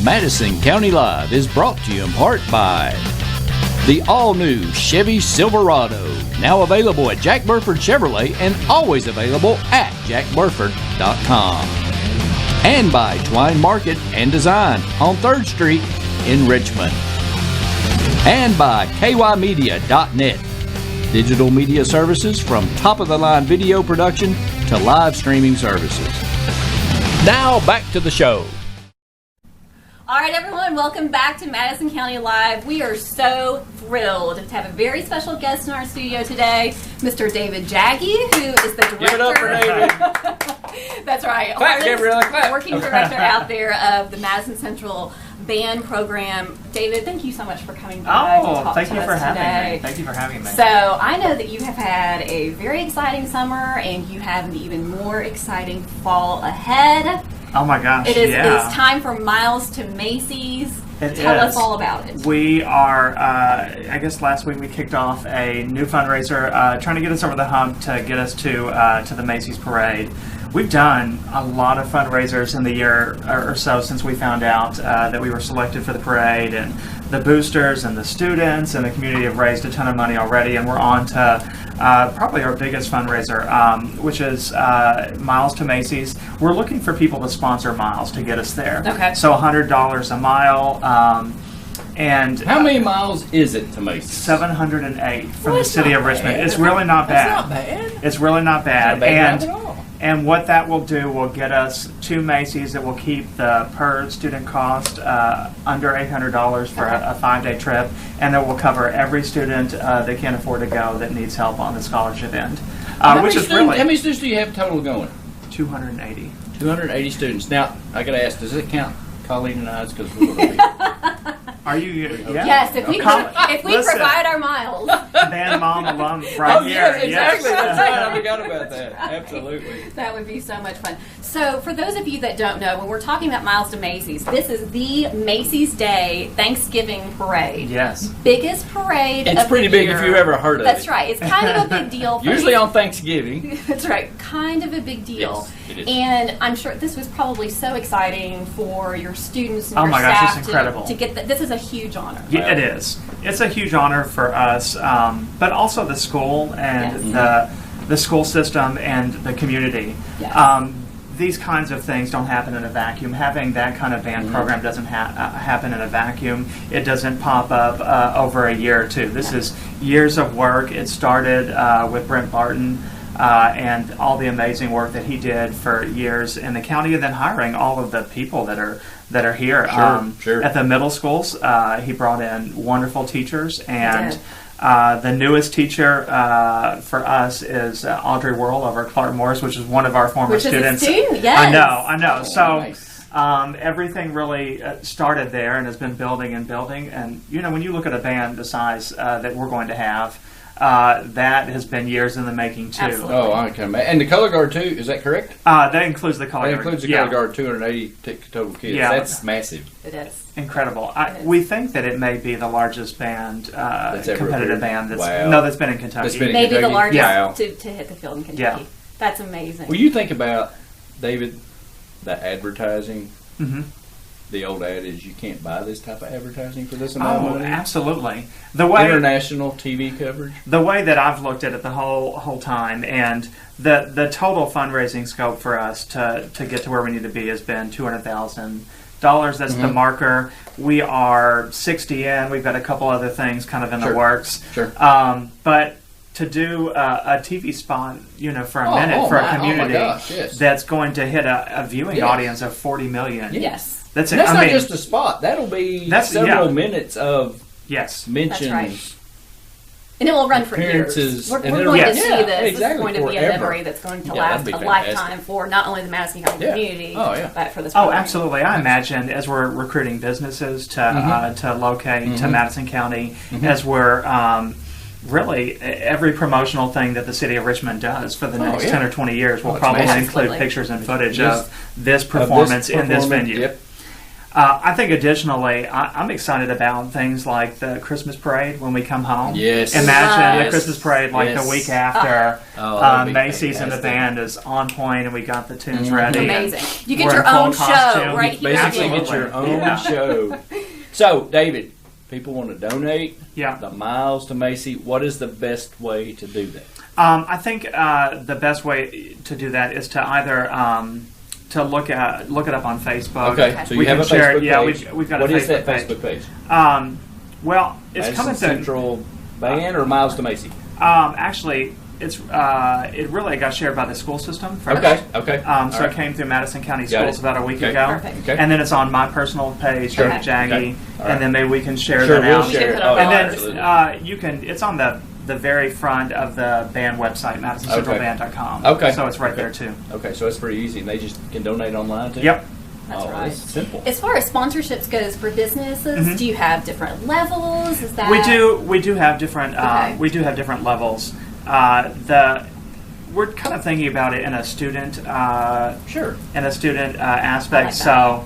Madison County Live is brought to you in part by the all-new Chevy Silverado, now available at Jack Burford Chevrolet and always available at jackburford.com. And by Twine Market and Design on 3rd Street in Richmond. And by kymedia.net, digital media services from top-of-the-line video production to live streaming services. Now back to the show. All right, everyone, welcome back to Madison County Live. We are so thrilled to have a very special guest in our studio today, Mr. David Jaggie, who is the director. Give it up for David. That's right. Clap, Gabriella, clap. Working director out there of the Madison Central Band Program. David, thank you so much for coming by to talk thank to you us for today. having me. Thank you for having me. So I know that you have had a very exciting summer, and you have an even more exciting fall ahead. Oh my gosh, It is time. time for Miles to Macy's. It Tell is. us all about it. We are, I guess last week we kicked off a new fundraiser trying to get us over the hump to get us to the Macy's Parade. We've done a lot of fundraisers in the year or so since we found out that we were selected for the parade, and the boosters and the students and the community have raised a ton of money already, and we're on to probably our biggest fundraiser, which is Miles to Macy's. We're looking for people to sponsor miles to get us there. Okay. So $100 a mile. And How many miles is it to Macy's? 708 from the it's city not of Richmond. bad. It's really not bad. That's not bad. It's really not bad. Not bad at all. And what that will do will get us to Macy's. That will keep the per student cost under $800 for a 5-day trip, and it will cover every student that can't afford to go that needs help on the scholarship end, which is really How many students do you have total going? 280. 280 students. Now, I got to ask, does it count Colleen and I? Because we're going to be... Are you? Yeah. Yes, if we Listen. provide our miles. Band Mom alum right here. Yes, exactly. Yes. That's right. I forgot about that. Absolutely. That would be so much fun. So, for those of you that don't know, when we're talking about Miles to Macy's, this is the Macy's Day Thanksgiving Parade. Yes. Biggest parade It's of pretty the big year. if you've ever heard of That's it. right. It's kind of a big deal. For Usually on Thanksgiving. That's right. Kind of a big deal. Yes, it is. And I'm sure this was probably so exciting for your students and Oh your my gosh, staff it's incredible. to get that. This is a huge honor. Yeah, it is. It's a huge honor for us, but also the school and the school system and the community. Yes. These kinds of things don't happen in a vacuum. Having that kind of band program doesn't happen in a vacuum. It doesn't pop up over a year or two. This is years of work. It started with Brent Barton and all the amazing work that he did for years in the county, and then hiring all of the people that are here. Sure. At the middle schools, he brought in wonderful teachers, and the newest teacher for us is Audrey Worrell over at Clark Morris, which is one of our former students. Is a student, yes. I know. So Nice. everything really started there and has been building and building. And when you look at a band the size that we're going to have, that has been years in the making too. Absolutely. Oh, I can imagine. And the color guard too, is that correct? That includes the color That guard. includes the color guard, 280 total kids. Yeah. That's massive. It is. Incredible. It is. We think that it may be the largest band, ever competitive appeared? band Wow. that's been in Kentucky. That's been in Maybe the Kentucky. largest Wow. to hit the field in Kentucky. Yeah. That's amazing. Well, you think about, David, the advertising. Mhm. The old adage, you can't buy this type of advertising for this amount of money. Absolutely. The way International TV coverage. the way that I've looked at it the whole time, and the total fundraising scope for us to get to where we need to be has been $200,000. That's the marker. We are 60 in. We've got a couple other things kind of in the works. Sure. But to do a TV spot, for a minute for a community yes. that's going to hit a viewing audience of 40 million. Yes. That's And that's not just a spot. That'll be several minutes of yes. mentions. That's right. And it will run for years. Appearances, We're and going it'll- to Yes. see Yeah, this. This is exactly, going to be a forever. memory that's going to Yeah, last that'd be a fantastic. lifetime for not only the Madison County Yeah. community, Oh, yeah. but for this Oh, program. absolutely. I imagine as we're recruiting businesses to locate to Madison County, as we're really every promotional thing that the city of Richmond does for the next 10 or 20 years will it's probably amazing. include Absolutely. pictures and footage Yes. of this performance in this venue. Yep. I think additionally, I'm excited about things like the Christmas parade when we come home. Yes. Imagine the Yes. Christmas parade like Yes. the week after. that'd be Macy's and the fantastic. band is on point, and we got the tunes ready. Amazing. You get We're your in full own show costume. right here. Basically, again. get your own Yeah. show. So, David, people want to donate Yeah. the miles to Macy. What is the best way to do that? I think the best way to do that is to either to look it up on Facebook. Okay, so We you have can a share Facebook it. Yeah, page. we've got What a is that Facebook Facebook page? Well, it's Madison coming to Central Band or Miles to Macy? actually. It's it really got shared by the school system first. Okay. So All it right. came through Madison County Got Schools it. about a week Okay. ago. Perfect. Okay. And then it's on my personal page, Sure. Jaggie, Okay. All right. and then maybe we can share Sure, that we'll out. share it. put it Oh, on And ours. then you can. It's on the very front of the band website, MadisonCentralBand.com. Okay. So it's right Okay. there too. Okay, so it's pretty easy, and they just can donate online too? Yep. That's oh, right. It's simple. As far as sponsorships goes for businesses, Mhm. do you have different levels? Is that We do have different Okay. levels. We're kind of thinking about it in a student Sure. aspect. I like So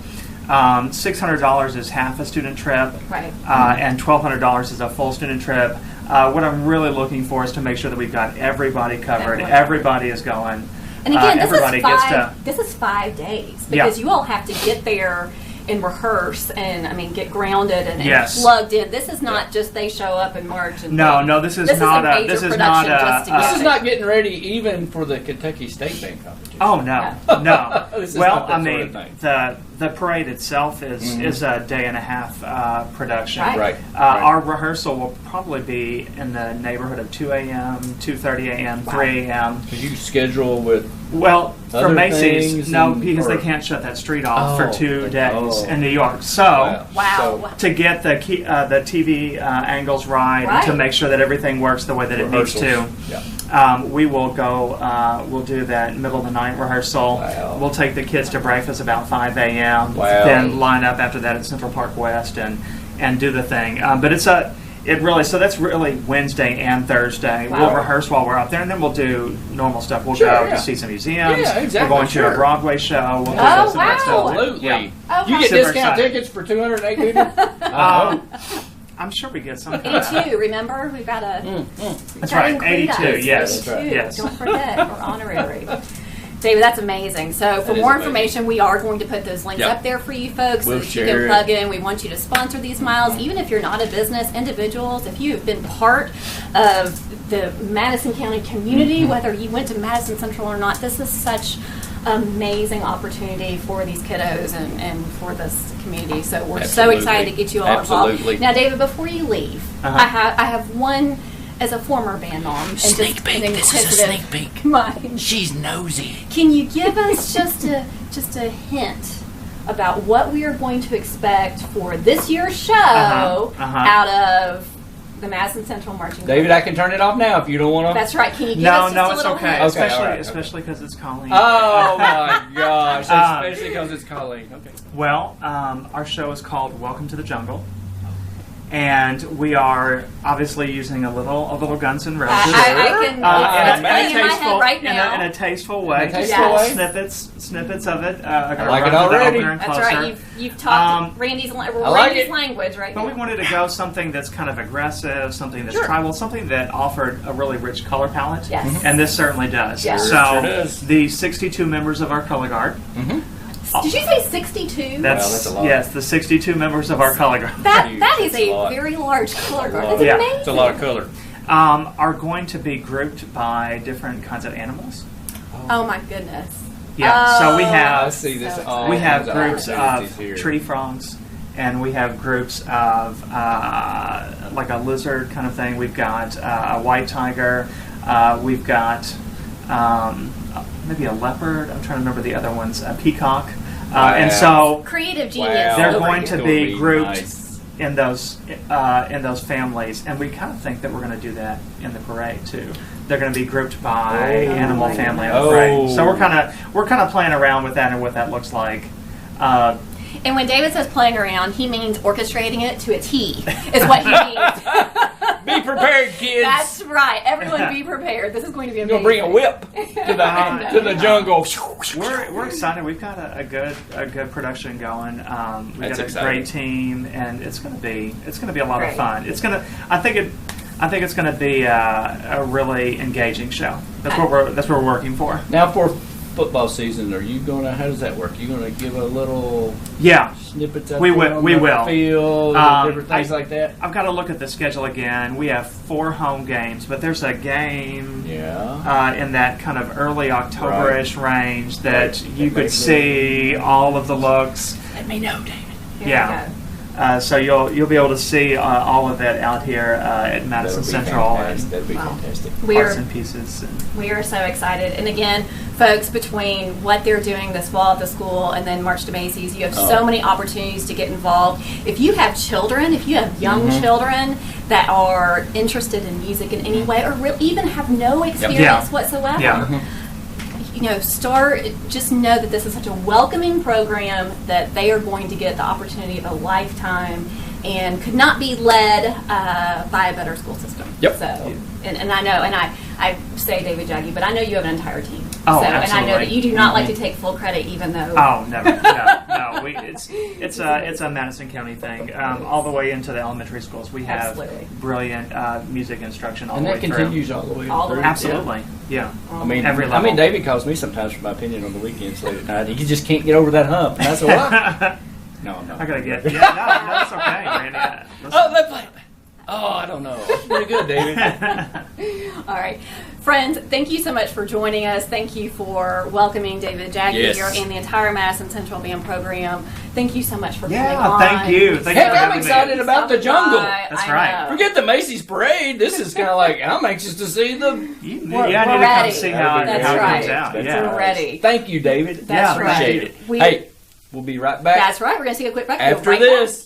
$600 is half a student trip, Right. and $1,200 is a full student trip. What I'm really looking for is to make sure that we've got everybody covered. Everyone. Everybody is going. And again, everybody gets to. this is 5 days Yeah. because you all have to get there and rehearse and get grounded and Yes. plugged in. This is not just they show up and march and No, this is This is not a a. major This is production not just to a. get This is not getting ready even for the Kentucky State Band competition. Oh no, no. This is Well, not that I sort mean, of thing. the parade itself is a day and a half production. Right. Right. Our rehearsal will probably be in the neighborhood of 2 a.m., 2:30 a.m., 3 a.m. Could you schedule with... Well, for Other Macy's, things no, and- because they or- can't shut that street off for Oh, 2 days oh. in New York. So. Wow. So, To get the TV angles right, Right. to make sure that everything works the way that it needs to, rehearsals. we will go. We'll do that middle of the night rehearsal. Wow. We'll take the kids to breakfast about 5 a.m. Wow. Then line up after that at Central Park West and do the thing. But so that's really Wednesday and Thursday. Wow. We'll rehearse while we're up there, and then we'll do normal stuff. We'll Sure, go yeah. to see some museums. Yeah, exactly, We're going to sure. a Broadway show. We'll do Oh, this and that wow. stuff. Absolutely. Yeah. Oh, You get Super discount excited. tickets for 208 people? I'm sure we get some kind of. 82, remember? We've got to. That's right, 82, yes. That's right. Yes. Don't forget, we're honorary. David, that's amazing. So for That is more amazing. information, we are going to put those links Yep. up there for you folks We'll so that you share can it. plug in. We want you to sponsor these miles, even if you're not a business, individuals. If you've been part of the Madison County community, Mm-hmm. whether you went to Madison Central or not, this is such amazing opportunity for these kiddos and for this community. So we're so Absolutely. excited to get you all Absolutely. involved. Now, David, before you leave, Uh-huh. I have one as a former band mom. And Sneak just peek. an This is a inquisitive sneak peek. mind. She's nosy. Can you give us just a hint about what we are going to expect for this year's show out of the Madison Central Marching David, Band? I can turn it off now if you don't want to. That's right. Can you give No, us just no, a it's little okay. hint? Okay, Especially, all right, okay. especially because it's Colleen. Oh my gosh! Um, Especially because it's Colleen. Okay. Well, our show is called Welcome to the Jungle, and we are obviously using a little Guns N' Roses. I can. It's playing in my head right now. in a tasteful way. In a tasteful way? Snippets of it. I like it already. That's right. You've talked Randy's like Randy's it. language right But now. we wanted to go something that's kind of aggressive, something that's Sure. tribal, something that offered a really rich color palette. Yes. Mhm. And this certainly does. Yes. So Sure does. the 62 members of our color guard. Did you say 62? That's a lot. Yes, the 62 members of our color guard That Huge. is That's a a lot. very large color guard. lot. That's Yeah. amazing. It's a lot of color. are going to be grouped by different kinds of animals. Oh my goodness. Yeah, so we I have see this. So all we have kinds of groups opportunities of here. tree frogs, and we have groups of like a lizard kind of thing. We've got a white tiger. We've got maybe a leopard. I'm trying to remember the other ones. A peacock. And so Creative genius. Wow. they're over going here. to It's be gonna be grouped nice. in those families, and we kind of think that we're going to do that in the parade too. They're going to be grouped by animal my family goodness. of the parade. Oh. So we're kind of playing around with that and what that looks like. And when David says playing around, he means orchestrating it to a T, is what he means. Be prepared, kids. That's right. Everyone be prepared. This is going to be amazing. You'll bring a whip to the jungle. We're excited. We've got a good production going. We've got a exciting. great team, and it's gonna be a lot of fun. I think it's gonna be a really engaging show. That's what we're working for. Now for football season, are you gonna? How does that work? You gonna give a little snippets out we there will. on We the will. field, different things like that. I've got to look at the schedule again. We have 4 home games, but there's a game in that kind of early October-ish range that you could see all of the looks. Let me know, David. So you'll be able to see all of that out here at Madison Central and That'd be fantastic. parts and pieces. We are so excited. And again, folks, between what they're doing this fall at the school and then March to Macy's, you have so many opportunities to get involved. If you have children, if you have young children that are interested in music in any way or even have no experience whatsoever, just know that this is such a welcoming program that they are going to get the opportunity of a lifetime and could not be led by a better school system. Yep. So, and I know, and I say David Jaggie, but I know you have an entire team. Oh, so, absolutely. And I know that you do not like to take full credit, even though. Oh, never. No. It's a Madison County thing. All the way into the elementary schools, we have brilliant music instruction all the way through. And that continues all the way through. Absolutely. Yeah. I mean, every level. David calls me sometimes for my opinion on the weekends late at night. He just can't get over that hump. And I said, "What?" No. I gotta get. Yeah, no, it's okay, Randy. Let's play. Oh, I don't know. It's pretty good, David. All right. Friends, thank you so much for joining us. Thank you for welcoming David Jaggie here and the entire Madison Central Band program. Thank you so much for coming on. Thank you. Heck, I'm excited about the jungle. That's right. Forget the Macy's parade. This is kind of like, I'm anxious to see the... I need to come see how it comes out. We're ready. Thank you, David. That's right. Appreciate it. Hey, we'll be right back. That's right. We're going to take a quick break. After this.